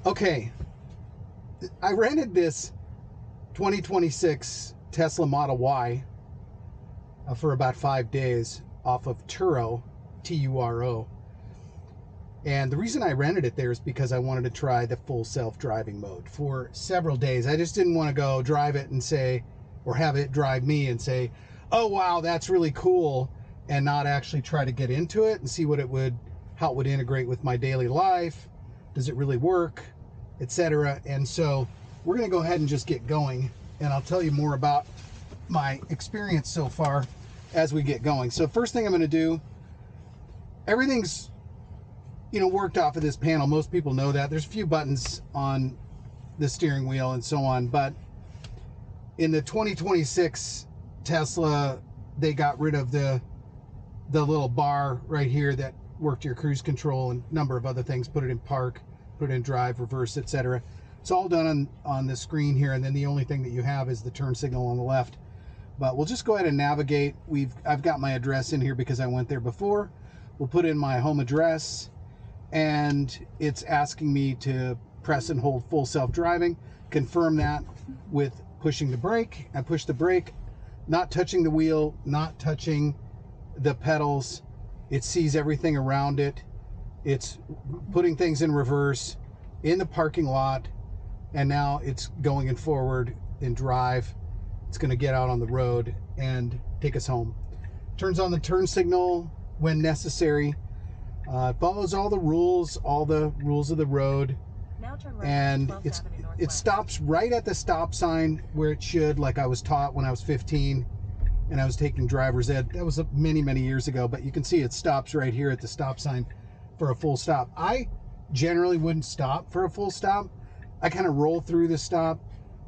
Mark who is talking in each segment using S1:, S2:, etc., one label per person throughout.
S1: Okay, I rented this 2026 Tesla Model Y for about 5 days off of Turo, Turo. And the reason I rented it there is because I wanted to try the full self-driving mode for several days. I just didn't want to go drive it and say, or have it drive me and say, oh wow, that's really cool, and not actually try to get into it and see what it would, how it would integrate with my daily life. Does it really work, etc. And so we're going to go ahead and just get going, and I'll tell you more about my experience so far as we get going. So first thing I'm going to do, everything's worked off of this panel. Most people know that. There's a few buttons on the steering wheel and so on, but in the 2026 Tesla, they got rid of the little bar right here that worked your cruise control and a number of other things. Put it in park, put it in drive, reverse, etc. It's all done on the screen here, and then the only thing that you have is the turn signal on the left. But we'll just go ahead and navigate. I've got my address in here because I went there before. We'll put in my home address, and it's asking me to press and hold full self-driving. Confirm that with pushing the brake. I push the brake, not touching the wheel, not touching the pedals. It sees everything around it. It's putting things in reverse in the parking lot, and now it's going in forward in drive. It's going to get out on the road and take us home. Turns on the turn signal when necessary. Follows all the rules of the road.
S2: Now turn right
S1: and
S2: on 12th Avenue
S1: it stops right at the stop sign where it should, like I was taught when I was 15 and I was taking driver's ed. That was many years ago, but you can see it stops right here at the stop sign for a full stop. I generally wouldn't stop for a full stop. I kind of roll through the stop,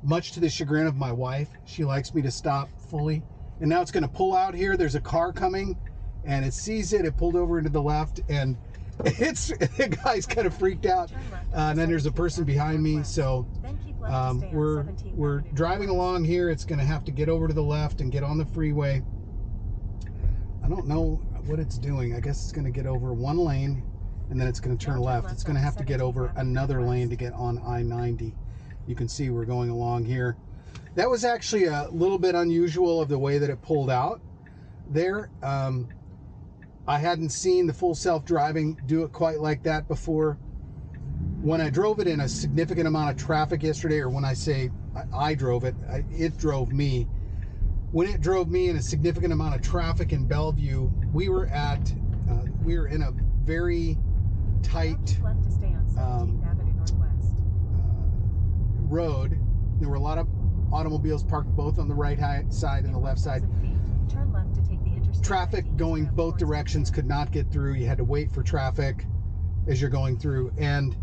S1: much to the chagrin of my wife. She likes me to stop fully. And now it's going to pull out here. There's a car coming, and it sees it. It pulled over into the left, and the guy's kind of freaked out. And then there's a person behind me, so we're driving along here. It's going to have to get over to the left and get on the freeway. I don't know what it's doing. I guess it's going to get over one lane, and then it's going to turn left. It's going to have to get over another lane to get on I-90. You can see we're going along here. That was actually a little bit unusual of the way that it pulled out there. I hadn't seen the full self-driving do it quite like that before. When I drove it in a significant amount of traffic yesterday, or when I say I drove it, it drove me. When it drove me in a significant amount of traffic in Bellevue, we were in a very tight road. There were a lot of automobiles parked both on the right side and the left side.
S2: Turn left to take the interstate.
S1: Traffic going both directions could not get through. You had to wait for traffic as you're going through, and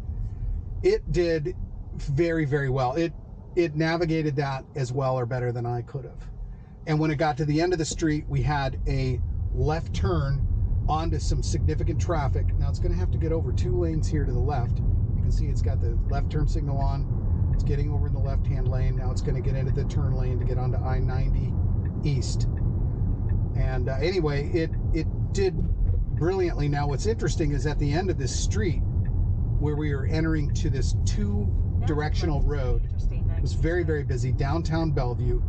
S1: it did very well. It navigated that as well or better than I could have. And when it got to the end of the street, we had a left turn onto some significant traffic. Now it's going to have to get over 2 lanes here to the left. You can see it's got the left turn signal on. It's getting over in the left-hand lane. Now it's going to get into the turn lane to get onto I-90 East. And anyway, it did brilliantly. Now what's interesting is at the end of this street, where we are entering to this 2-directional road, it was very busy, downtown Bellevue.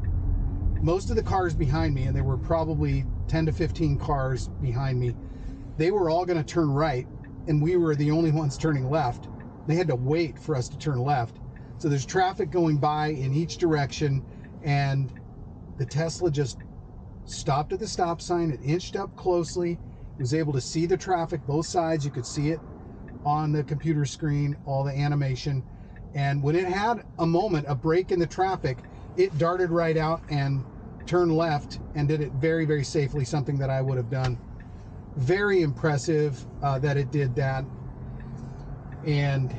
S1: Most of the cars behind me, and there were probably 10 to 15 cars behind me, they were all going to turn right, and we were the only ones turning left. They had to wait for us to turn left. So there's traffic going by in each direction, and the Tesla just stopped at the stop sign. It inched up closely, was able to see the traffic, both sides. You could see it on the computer screen, all the animation. And when it had a moment, a break in the traffic, it darted right out and turned left and did it very safely, something that I would have done. Very impressive that it did that. And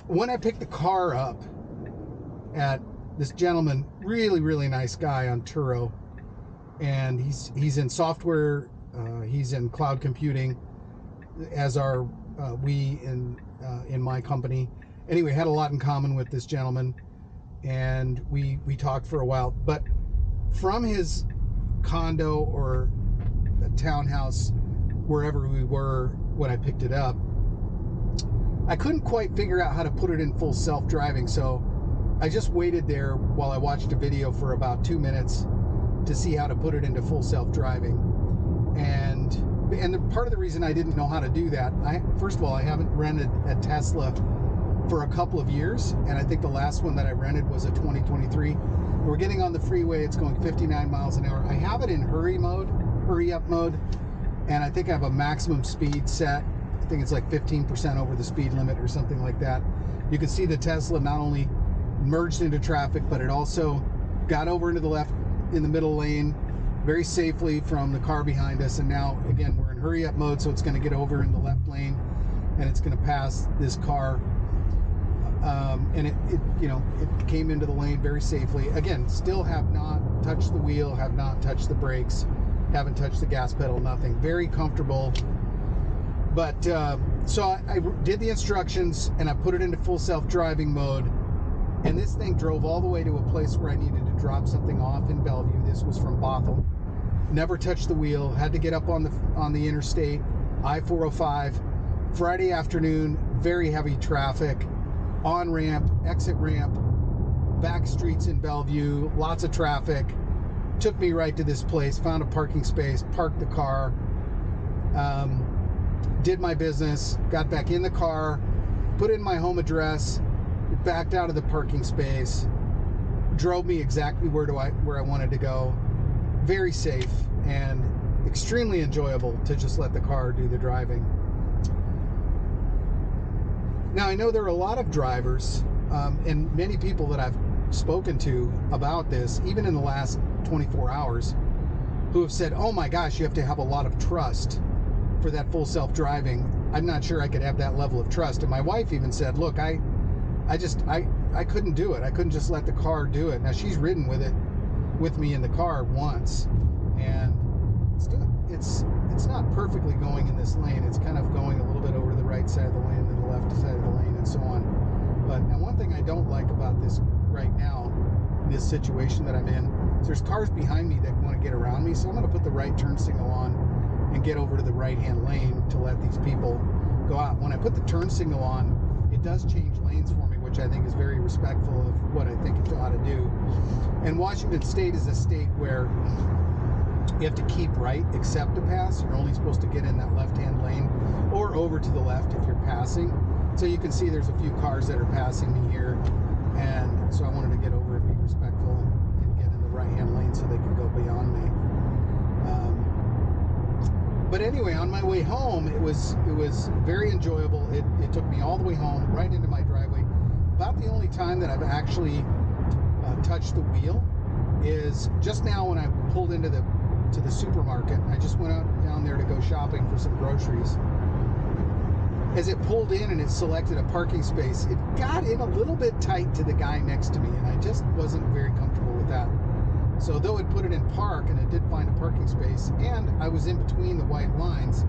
S1: when I picked the car up at this gentleman, really nice guy on Turo, and he's in software, he's in cloud computing, as are we in my company. Anyway, had a lot in common with this gentleman, and we talked for a while. But from his condo or a townhouse, wherever we were when I picked it up, I couldn't quite figure out how to put it in full self-driving, so I just waited there while I watched a video for about 2 minutes to see how to put it into full self-driving. And part of the reason I didn't know how to do that, first of all, I haven't rented a Tesla for a couple of years, and I think the last one that I rented was a 2023. We're getting on the freeway, it's going 59 miles an hour. I have it in hurry up mode, and I think I have a maximum speed set. I think it's like 15% over the speed limit or something like that. You can see the Tesla not only merged into traffic, but it also got over into the left in the middle lane very safely from the car behind us. And now, again, we're in hurry up mode, so it's going to get over in the left lane and it's going to pass this car. And it came into the lane very safely. Again, still have not touched the wheel, have not touched the brakes, haven't touched the gas pedal, nothing. Very comfortable. But so I did the instructions and I put it into full self-driving mode, and this thing drove all the way to a place where I needed to drop something off in Bellevue. This was from Bothell. Never touched the wheel. Had to get up on the interstate, I-405. Friday afternoon, very heavy traffic, on ramp, exit ramp, back streets in Bellevue, lots of traffic. Took me right to this place. Found a parking space, parked the car. Did my business, got back in the car, put in my home address, backed out of the parking space, drove me exactly where I wanted to go. Very safe and extremely enjoyable to just let the car do the driving. Now, I know there are a lot of drivers and many people that I've spoken to about this, even in the last 24 hours, who have said, oh my gosh, you have to have a lot of trust for that full self-driving. I'm not sure I could have that level of trust. And my wife even said, look, I couldn't do it. I couldn't just let the car do it. Now, she's ridden with me in the car once, and it's not perfectly going in this lane. It's kind of going a little bit over to the right side of the lane and the left side of the lane and so on. But now, one thing I don't like about this right now, this situation that I'm in, is there's cars behind me that want to get around me, so I'm going to put the right turn signal on and get over to the right-hand lane to let these people go out. When I put the turn signal on, it does change lanes for me, which I think is very respectful of what I think it ought to do. And Washington State is a state where you have to keep right except to pass. You're only supposed to get in that left-hand lane or over to the left if you're passing. So you can see there's a few cars that are passing me here, and so I wanted to get over and be respectful and get in the right-hand lane so they can go beyond me. But anyway, on my way home, it was very enjoyable. It took me all the way home, right into my driveway. About the only time that I've actually touched the wheel is just now when I pulled into the supermarket. I just went out down there to go shopping for some groceries. As it pulled in and it selected a parking space, it got in a little bit tight to the guy next to me, and I just wasn't very comfortable with that. So though it put it in park and it did find a parking space, and I was in between the white lines,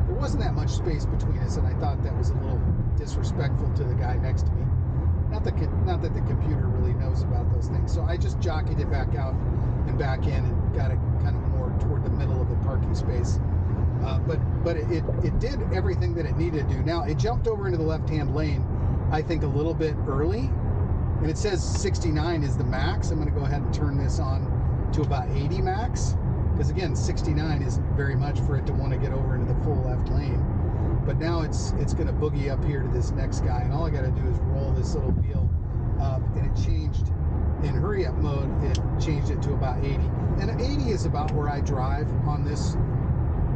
S1: there wasn't that much space between us, and I thought that was a little disrespectful to the guy next to me. Not that the computer really knows about those things. So I just jockeyed it back out and back in and got it kind of more toward the middle of the parking space. But it did everything that it needed to do. Now, it jumped over into the left-hand lane, I think, a little bit early. And it says 69 is the max. I'm going to go ahead and turn this on to about 80 max. Because again, 69 isn't very much for it to want to get over into the full left lane. But now it's going to boogie up here to this next guy. And all I got to do is roll this little wheel up. And it changed in hurry up mode. It changed it to about 80. And 80 is about where I drive on this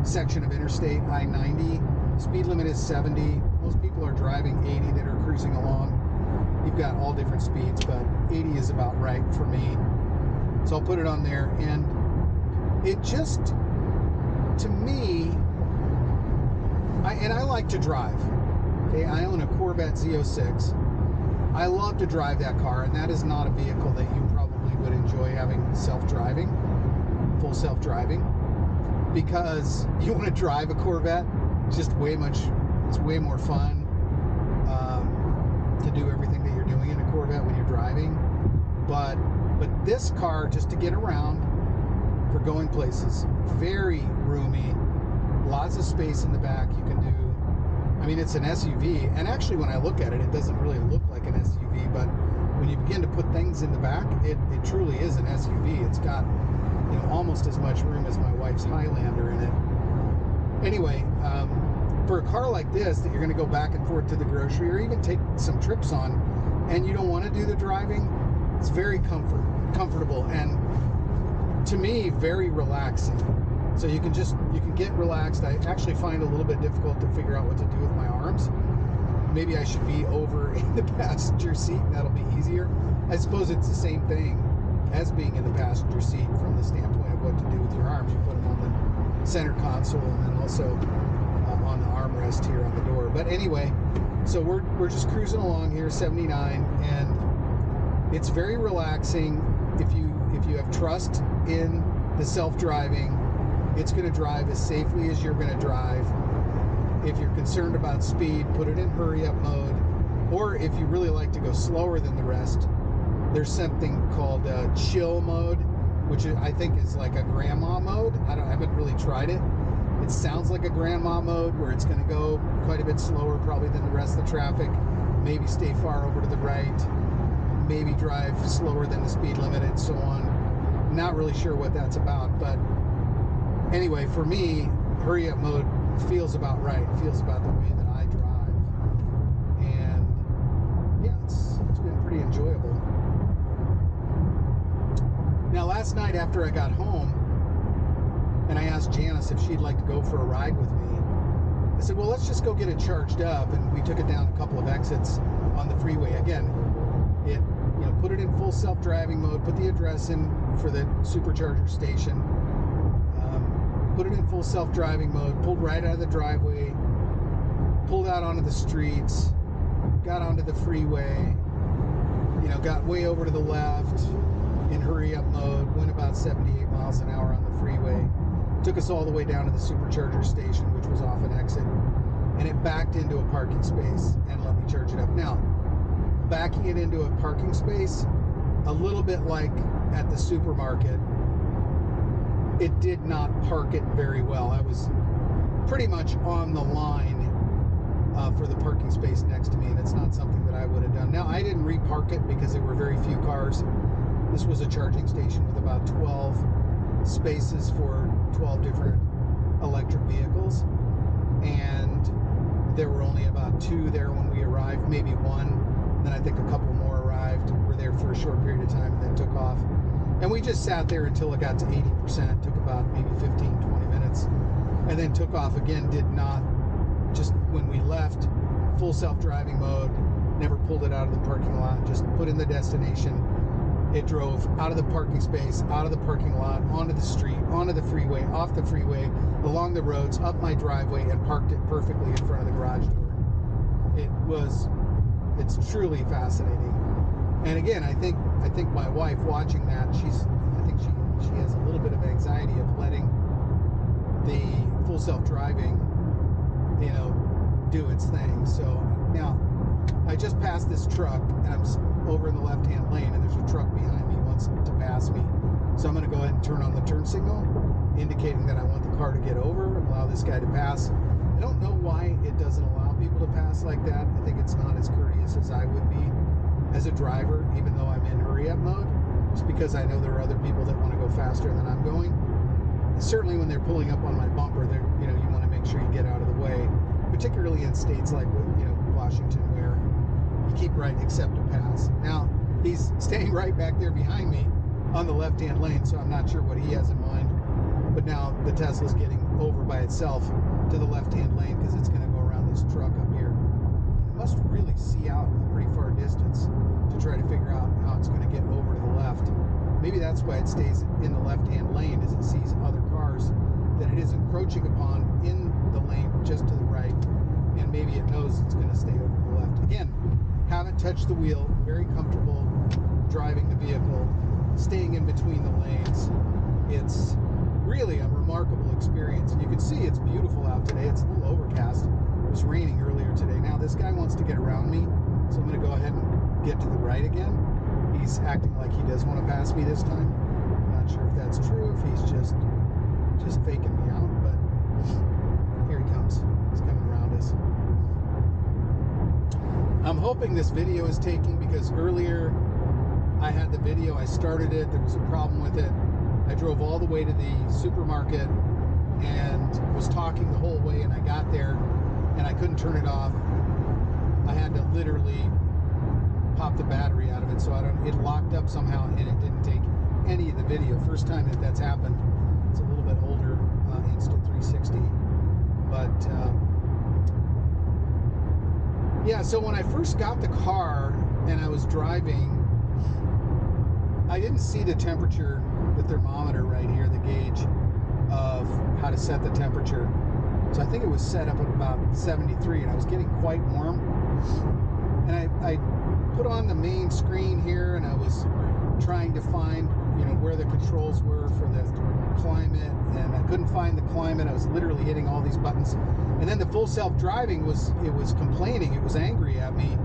S1: section of Interstate I-90. Speed limit is 70. Most people are driving 80 that are cruising along. You've got all different speeds, but 80 is about right for me. So I'll put it on there, and it just, to me, I like to drive. Okay, I own a Corvette Z06. I love to drive that car, and that is not a vehicle that you probably would enjoy having self-driving, full self-driving, because you want to drive a Corvette. It's way more fun to do everything that you're doing in a Corvette when you're driving. But this car, just to get around for going places, very roomy, lots of space in the back. You can do I mean, it's an SUV, and actually when I look at it, it doesn't really look like an SUV, but when you begin to put things in the back, it truly is an SUV. It's got, you know, almost as much room as my wife's Highlander in it. Anyway, for a car like this that you're going to go back and forth to the grocery or even take some trips on, and you don't want to do the driving, it's very comfortable, and to me, very relaxing. So you can get relaxed. I actually find it a little bit difficult to figure out what to do with my arms. Maybe I should be over in the passenger seat, and that'll be easier. I suppose it's the same thing as being in the passenger seat from the standpoint of what to do with your arms. You put them on the center console and then also on the armrest here on the door. But anyway, so we're just cruising along here, 79, and it's very relaxing. If you have trust in the self-driving, it's going to drive as safely as you're going to drive. If you're concerned about speed, put it in hurry-up mode. Or if you really like to go slower than the rest, there's something called chill mode, which I think is like a grandma mode. I haven't really tried it. It sounds like a grandma mode where it's going to go quite a bit slower probably than the rest of the traffic. Maybe stay far over to the right. Maybe drive slower than the speed limit and so on. Not really sure what that's about, but anyway, for me, hurry-up mode feels about right. It feels about the way that I drive. And yeah, it's been pretty enjoyable. Now, last night after I got home, and I asked Janice if she'd like to go for a ride with me, I said, well, let's just go get it charged up. And we took it down a couple of exits on the freeway. Again, put it in full self-driving mode, put the address in for the supercharger station, put it in full self-driving mode, pulled right out of the driveway, pulled out onto the streets, got onto the freeway, got way over to the left in hurry-up mode, went about 78 miles an hour on the freeway, took us all the way down to the supercharger station, which was off an exit, and it backed into a parking space and let me charge it up. Now, backing it into a parking space, a little bit like at the supermarket, it did not park it very well. I was pretty much on the line for the parking space next to me, and it's not something that I would have done. Now, I didn't repark it because there were very few cars. This was a charging station with about 12 spaces for 12 different electric vehicles, and there were only about 2 there when we arrived, maybe 1. Then I think a couple more arrived, were there for a short period of time, and then took off. And we just sat there until it got to 80%, took about maybe 15, 20 minutes, and then took off again. Did not, just when we left, full self-driving mode, never pulled it out of the parking lot, just put in the destination. It drove out of the parking space, out of the parking lot, onto the street, onto the freeway, off the freeway, along the roads, up my driveway, and parked it perfectly in front of the garage door. It's truly fascinating. And again, I think my wife watching that, I think she has a little bit of anxiety of letting the full self-driving, do its thing. So now I just passed this truck, and I'm over in the left-hand lane, and there's a truck behind me wants to pass me. So I'm going to go ahead and turn on the turn signal, indicating that I want the car to get over, allow this guy to pass. I don't know why it doesn't allow people to pass like that. I think it's not as courteous as I would be as a driver, even though I'm in hurry-up mode, just because I know there are other people that want to go faster than I'm going. And certainly when they're pulling up on my bumper, you want to make sure you get out of the way, particularly in states like Washington, where you keep right except to pass. Now, he's staying right back there behind me on the left-hand lane, so I'm not sure what he has in mind. But now the Tesla's getting over by itself to the left-hand lane because it's going to go around this truck up here. It must really see out a pretty far distance to try to figure out how it's going to get over to the left. Maybe that's why it stays in the left-hand lane, is it sees other cars that it is encroaching upon in the lane just to the right, and maybe it knows it's going to stay over to the left. Again, haven't touched the wheel, very comfortable driving the vehicle, staying in between the lanes. It's really a remarkable experience, and you can see it's beautiful out today. It's a little overcast. It was raining earlier today. Now this guy wants to get around me, so I'm going to go ahead and get to the right again. He's acting like he does want to pass me this time. I'm not sure if that's true, if he's just faking me out, but here he comes. He's coming around us. I'm hoping this video is taking, because earlier I had the video, I started it, there was a problem with it. I drove all the way to the supermarket and was talking the whole way, and I got there and I couldn't turn it off. I had to literally pop the battery out of it, so it locked up somehow and it didn't take any of the video. First time that's happened. It's a little bit older Insta360, but yeah, so when I first got the car and I was driving, I didn't see the temperature, the thermometer right here, the gauge of how to set the temperature. So I think it was set up at about 73, and I was getting quite warm. And I put on the main screen here, and I was trying to find, where the controls were for the climate, and I couldn't find the climate. I was literally hitting all these buttons. And then the full self-driving was complaining, it was angry at me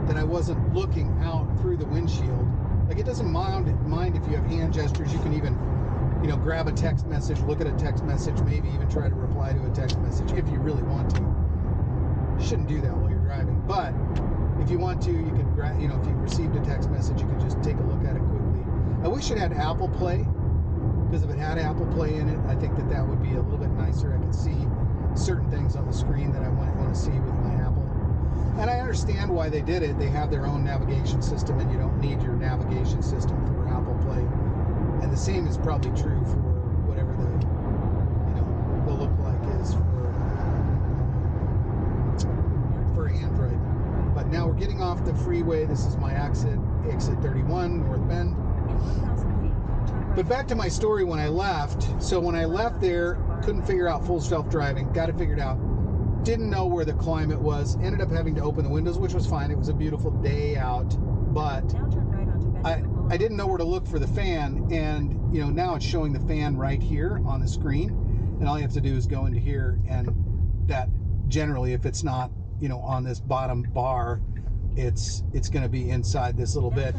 S1: that I wasn't looking out through the windshield. Like, it doesn't mind if you have hand gestures. You can even, grab a text message, look at a text message, maybe even try to reply to a text message if you really want to. You shouldn't do that while you're driving, but if you want to, you can grab, if you received a text message, you can just take a look at it quickly. I wish it had Apple Play, because if it had Apple Play in it, I think that would be a little bit nicer. I could see certain things on the screen that I might want to see with my Apple. And I understand why they did it. They have their own navigation system, and you don't need your navigation system for Apple Play. And the same is probably true for whatever the look-like is for Android. But now we're getting off the freeway. This is my exit 31, North Bend. But back to my story when I left. So when I left there, couldn't figure out full self-driving. Got it figured out. Didn't know where the climate was. Ended up having to open the windows, which was fine. It was a beautiful day out. But I didn't know where to look for the fan. And, now it's showing the fan right here on the screen. And all you have to do is go into here. And that generally, if it's not, on this bottom bar, it's going to be inside this little bit.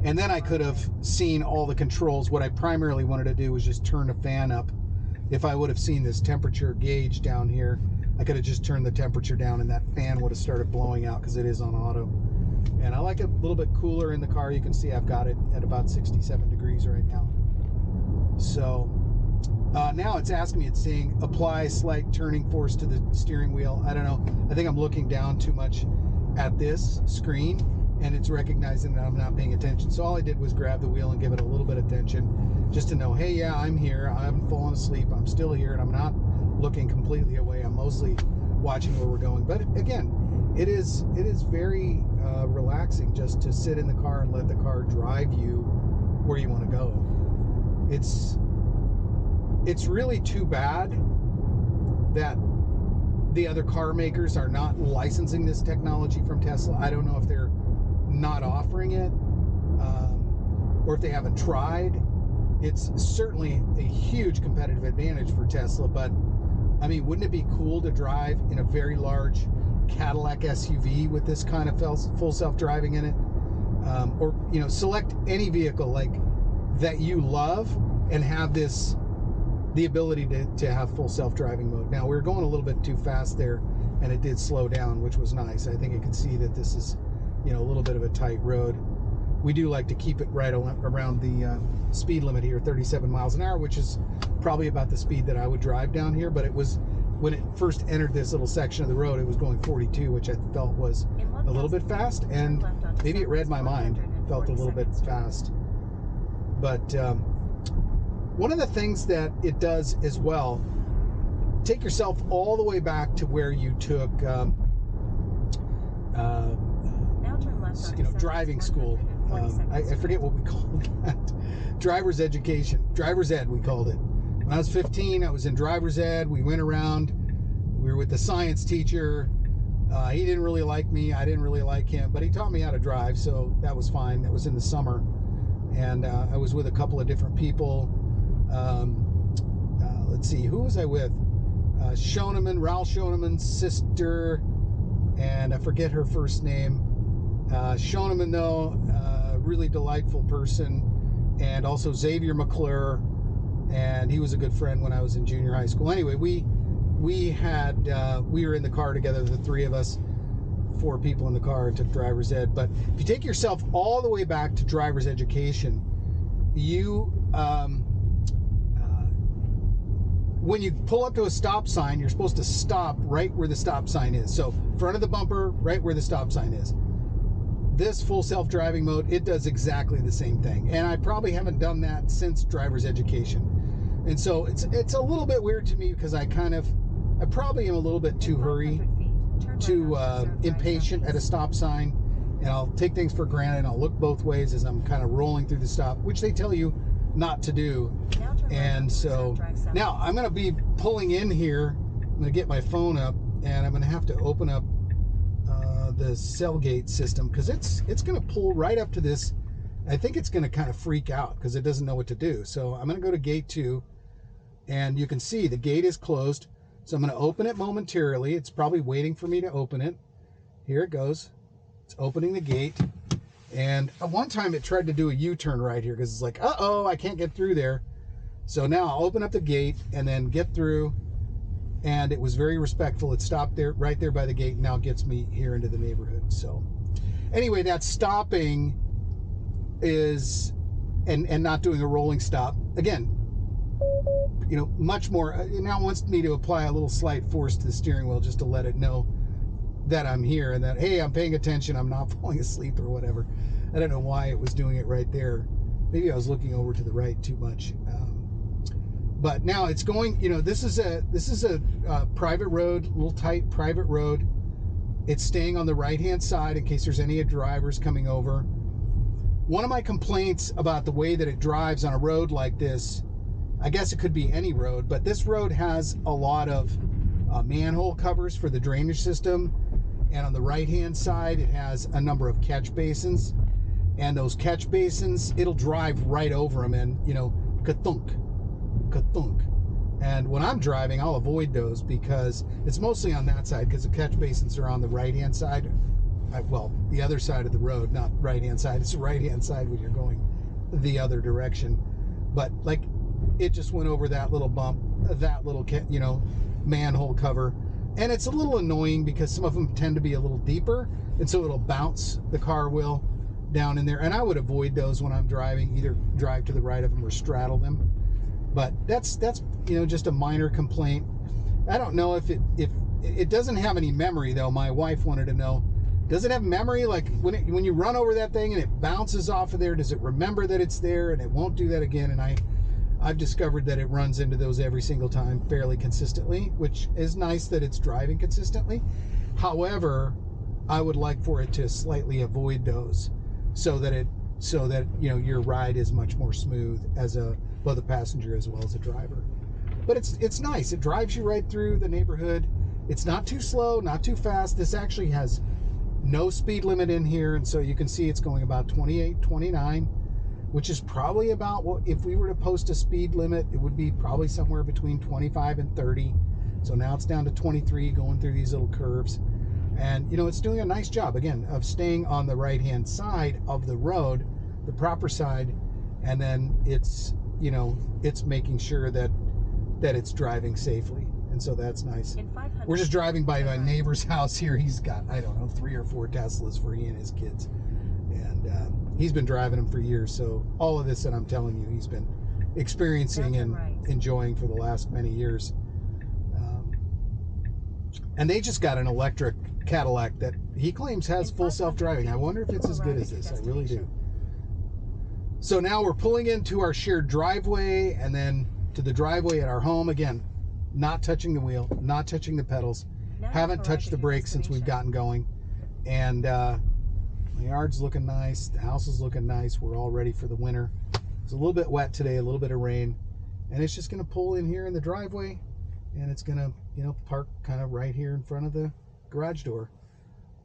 S1: And then I could have seen all the controls. What I primarily wanted to do was just turn the fan up. If I would have seen this temperature gauge down here, I could have just turned the temperature down and that fan would have started blowing out, because it is on auto. And I like it a little bit cooler in the car. You can see I've got it at about 67 degrees right now. So now it's asking me, it's saying apply slight turning force to the steering wheel. I don't know. I think I'm looking down too much at this screen, and it's recognizing that I'm not paying attention. So all I did was grab the wheel and give it a little bit of attention, just to know, hey, yeah, I'm here. I haven't fallen asleep. I'm still here, and I'm not looking completely away. I'm mostly watching where we're going. But again, it is very relaxing just to sit in the car and let the car drive you where you want to go. It's really too bad that the other car makers are not licensing this technology from Tesla. I don't know if they're not offering it, or if they haven't tried. It's certainly a huge competitive advantage for Tesla, but I mean, wouldn't it be cool to drive in a very large Cadillac SUV with this kind of full self-driving in it? Or, select any vehicle like that you love and have the ability to have full self-driving mode. Now, we were going a little bit too fast there, and it did slow down, which was nice. I think it could see that this is, a little bit of a tight road. We do like to keep it right around the speed limit here, 37 miles an hour, which is probably about the speed that I would drive down here. But it was, when it first entered this little section of the road, it was going 42, which I felt was a little bit fast, and maybe it read my mind. Felt a little bit fast. But one of the things that it does as well, take yourself all the way back to where you took driving school. I forget what we called that. Driver's education. Driver's ed, we called it. When I was 15, I was in driver's ed. We went around. We were with the science teacher. He didn't really like me. I didn't really like him. But he taught me how to drive, so that was fine. That was in the summer. And I was with a couple of different people. Let's see. Who was I with? Schoeneman, Ralph Schoeneman's sister. And I forget her first name. Schoeneman, though, really delightful person, and also Xavier McClure, and he was a good friend when I was in junior high school. Anyway, we were in the car together, the three of us, 4 people in the car and took driver's ed. But if you take yourself all the way back to driver's education, you when you pull up to a stop sign, you're supposed to stop right where the stop sign is. So front of the bumper, right where the stop sign is. This full self-driving mode, it does exactly the same thing. And I probably haven't done that since driver's education. And so it's a little bit weird to me because I probably am a little bit too impatient at a stop sign. And I'll take things for granted and I'll look both ways as I'm kind of rolling through the stop, which they tell you not to do. And so now I'm going to be pulling in here. I'm going to get my phone up and I'm going to have to open up the cell gate system because it's going to pull right up to this. I think it's going to kind of freak out because it doesn't know what to do. So I'm going to go to gate 2 and you can see the gate is closed. So I'm going to open it momentarily. It's probably waiting for me to open it. Here it goes. It's opening the gate. And at one time it tried to do a U-turn right here because it's like, uh-oh, I can't get through there. So now I'll open up the gate and then get through. And it was very respectful. It stopped there, right there by the gate, and now gets me here into the neighborhood. So anyway, that stopping is, and not doing a rolling stop. Again, you know, much more, it now wants me to apply a little slight force to the steering wheel just to let it know that I'm here and that, hey, I'm paying attention, I'm not falling asleep or whatever. I don't know why it was doing it right there. Maybe I was looking over to the right too much. But now it's going, you know, this is a private road, little tight private road. It's staying on the right-hand side in case there's any drivers coming over. One of my complaints about the way that it drives on a road like this, I guess it could be any road, but this road has a lot of manhole covers for the drainage system. And on the right-hand side, it has a number of catch basins. And those catch basins, it'll drive right over them and, you know, ka-thunk. And when I'm driving, I'll avoid those because it's mostly on that side because the catch basins are on the right-hand side. Well, the other side of the road, not right-hand side. It's the right-hand side when you're going the other direction. But like, it just went over that little bump, that little, you know, manhole cover. And it's a little annoying because some of them tend to be a little deeper. And so it'll bounce, the car will, down in there. And I would avoid those when I'm driving, either drive to the right of them or straddle them. But that's you know, just a minor complaint. I don't know if it doesn't have any memory though. My wife wanted to know, does it have memory? Like when you run over that thing and it bounces off of there, does it remember that it's there and it won't do that again? And I've discovered that it runs into those every single time fairly consistently, which is nice that it's driving consistently. However, I would like for it to slightly avoid those so that you know, your ride is much more smooth as both a passenger as well as a driver. But it's nice. It drives you right through the neighborhood. It's not too slow, not too fast. This actually has no speed limit in here, and so you can see it's going about 28, 29, which is probably about what, if we were to post a speed limit, it would be probably somewhere between 25 and 30. So now it's down to 23 going through these little curves. And, you know, it's doing a nice job, again, of staying on the right-hand side of the road, the proper side, and then it's, you know, it's making sure that it's driving safely. And so that's nice. We're just driving by my neighbor's house here. He's got, I don't know, 3 or 4 Teslas for he and his kids. And he's been driving them for years. So all of this that I'm telling you, he's been experiencing and enjoying for the last many years. And they just got an electric Cadillac that he claims has full self-driving. I wonder if it's as good as this. I really do. So now we're pulling into our shared driveway and then to the driveway at our home. Again, not touching the wheel, not touching the pedals. Haven't touched the brakes since we've gotten going. And my yard's looking nice. The house is looking nice. We're all ready for the winter. It's a little bit wet today, a little bit of rain. And it's just going to pull in here in the driveway. And it's going to, you know, park kind of right here in front of the garage door.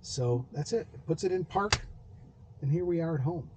S1: So that's it. It puts it in park. And here we are at home.